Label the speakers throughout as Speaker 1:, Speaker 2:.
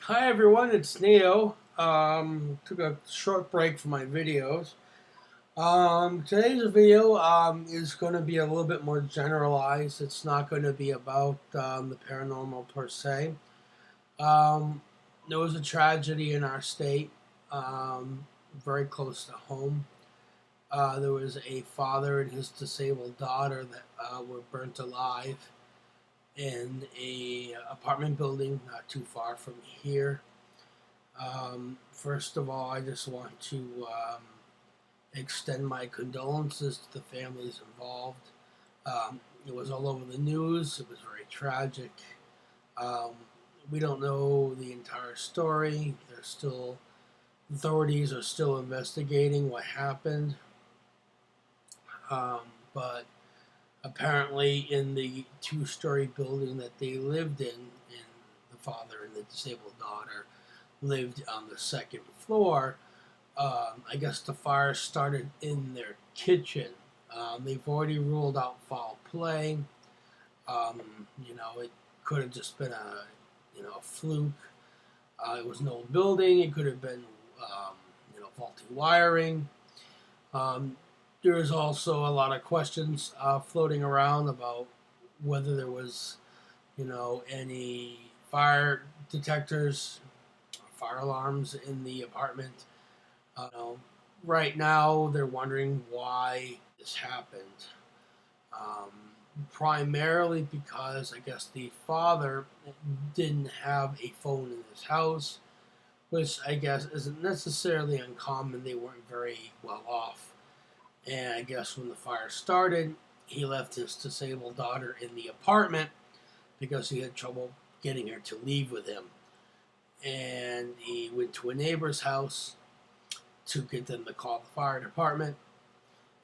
Speaker 1: Hi everyone, it's Neo. Took a short break from my videos. Today's video is going to be a little bit more generalized. It's not going to be about the paranormal per se. Um, there was a tragedy in our state, very close to home. There was a father and his disabled daughter that were burnt alive in a apartment building not too far from here. First of all, I just want to extend my condolences to the families involved. It was all over the news. It was very tragic. Um, we don't know the entire story. Authorities are still investigating what happened. Um, but apparently, in the two-story building that they lived in the father and the disabled daughter lived on the second floor. I guess the fire started in their kitchen. They've already ruled out foul play. It could have just been a fluke. It was an old building. It could have been, faulty wiring. Um, there is also a lot of questions floating around about whether there was, any fire detectors, fire alarms in the apartment. Uh, you know, right now, they're wondering why this happened. Um, Primarily because I guess the father didn't have a phone in his house, which I guess isn't necessarily uncommon. They weren't very well off. And I guess when the fire started, he left his disabled daughter in the apartment because he had trouble getting her to leave with him. And he went to a neighbor's house to get them to call the fire department.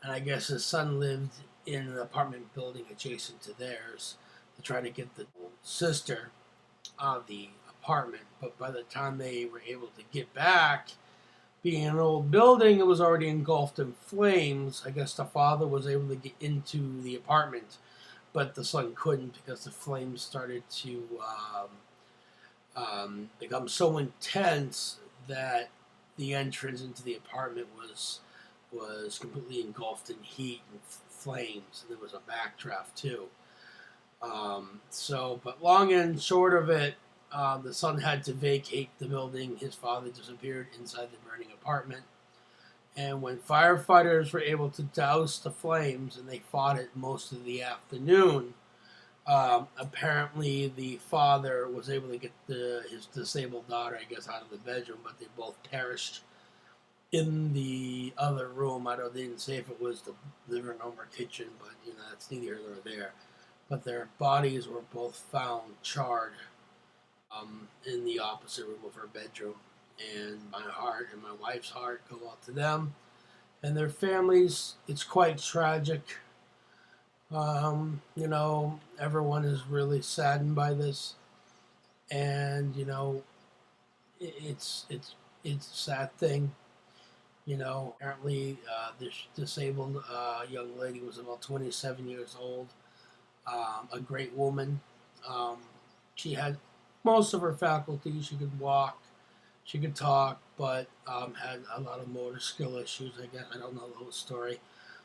Speaker 1: And I guess his son lived in an apartment building adjacent to theirs to try to get the sister out of the apartment. But by the time they were able to get back, being an old building, it was already engulfed in flames. I guess the father was able to get into the apartment, but the son couldn't because the flames started to become so intense that the entrance into the apartment was completely engulfed in heat and flames. And there was a backdraft too. But long and short of it, the son had to vacate the building. His father disappeared inside the burning apartment. And when firefighters were able to douse the flames, and they fought it most of the afternoon, apparently the father was able to get his disabled daughter, I guess, out of the bedroom, but they both perished in the other room. They didn't say if it was the living room or kitchen, but that's neither here nor there. But their bodies were both found charred in the opposite room of her bedroom. And my heart and my wife's heart go out to them and their families. It's quite tragic. Everyone is really saddened by this, and it's a sad thing. Apparently, this disabled young lady was about 27 years old, a great woman. Um, she had most of her faculties. She could walk, she could talk, but had a lot of motor skill issues, I guess. I don't know the whole story.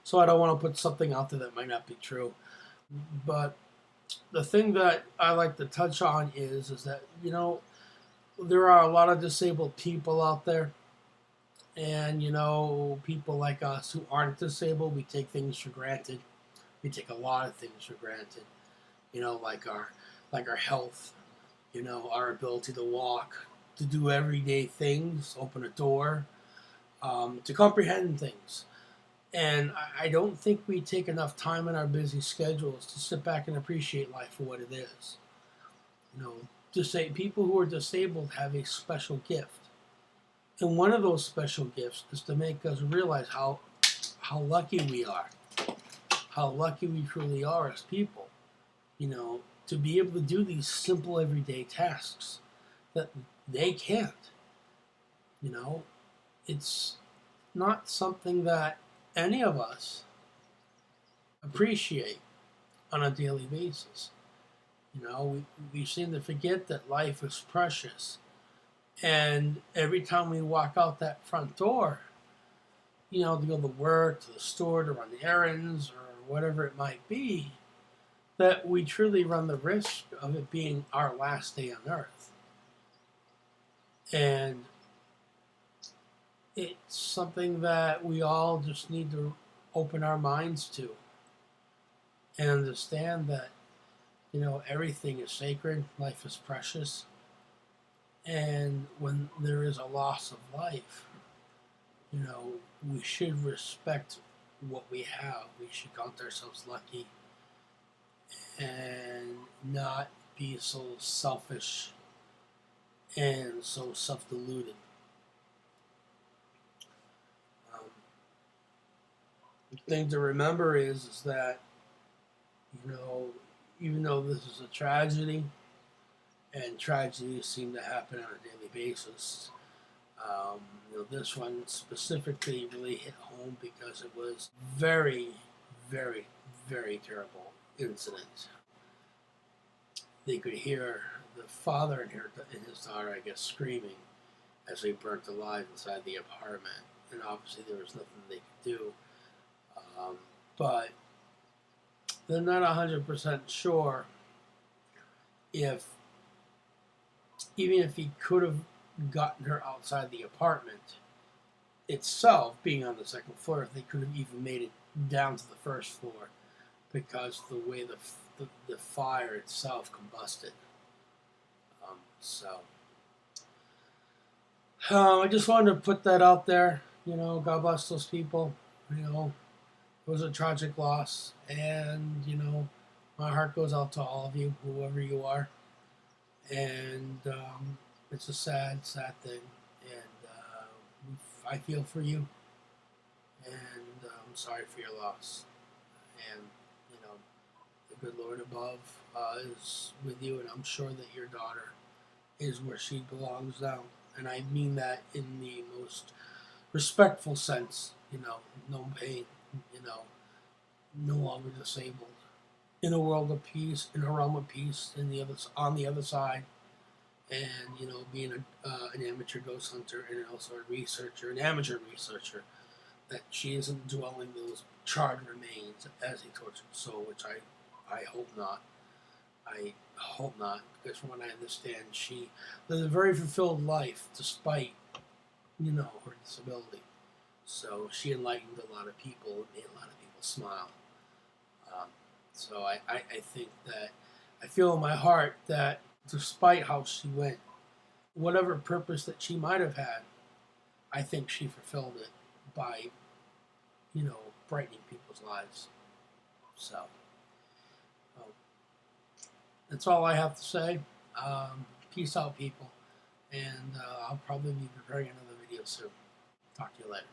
Speaker 1: So I don't want to put something out there that might not be true. But the thing that I like to touch on is that, there are a lot of disabled people out there. And, people like us who aren't disabled, we take things for granted. We take a lot of things for granted, like our health, our ability to walk, to do everyday things, open a door, to comprehend things. And I don't think we take enough time in our busy schedules to sit back and appreciate life for what it is. People who are disabled have a special gift. And one of those special gifts is to make us realize how lucky we are, how lucky we truly are as people, to be able to do these simple everyday tasks that they can't. It's not something that any of us appreciate on a daily basis. We seem to forget that life is precious, And every time we walk out that front door, you know, to go to work, to the store, to run errands, or whatever it might be, that we truly run the risk of it being our last day on earth. And it's something that we all just need to open our minds to and understand that, you know, everything is sacred, life is precious, and when there is a loss of life, you know, we should respect what we have. We should count ourselves lucky and not be so selfish and so self-deluded. The thing to remember is that, you know, even though this is a tragedy, and tragedies seem to happen on a daily basis, you know, this one specifically really hit home because it was very, very, very terrible incident. They could hear the father and his daughter, I guess, screaming as they burnt alive inside the apartment, and obviously there was nothing they could do. But they're not 100% sure if, even if he could have gotten her outside the apartment itself, being on the second floor, if they could have even made it down to the first floor, because the way the fire itself combusted. I just wanted to put that out there. You know, God bless those people. You know, it was a tragic loss, and you know, my heart goes out to all of you, whoever you are. And it's a sad, sad thing, and I feel for you, and I'm sorry for your loss. And you know, the good Lord above is with you, and I'm sure that your daughter is where she belongs now. And I mean that in the most respectful sense. You know, no pain. You know, no longer disabled. In a world of peace, in a realm of peace, on the other side. And you know, being an amateur ghost hunter and also a researcher, an amateur researcher, that she isn't dwelling those charred remains as a tortured soul, which I hope not. I hope not, because from what I understand, she lived a very fulfilled life despite, you know, her disability. So she enlightened a lot of people and made a lot of people smile. So I think that, I feel in my heart that despite how she went, whatever purpose that she might have had, I think she fulfilled it by, you know, brightening people's lives. So that's all I have to say. Peace out, people. And I'll probably be preparing another video soon. Talk to you later.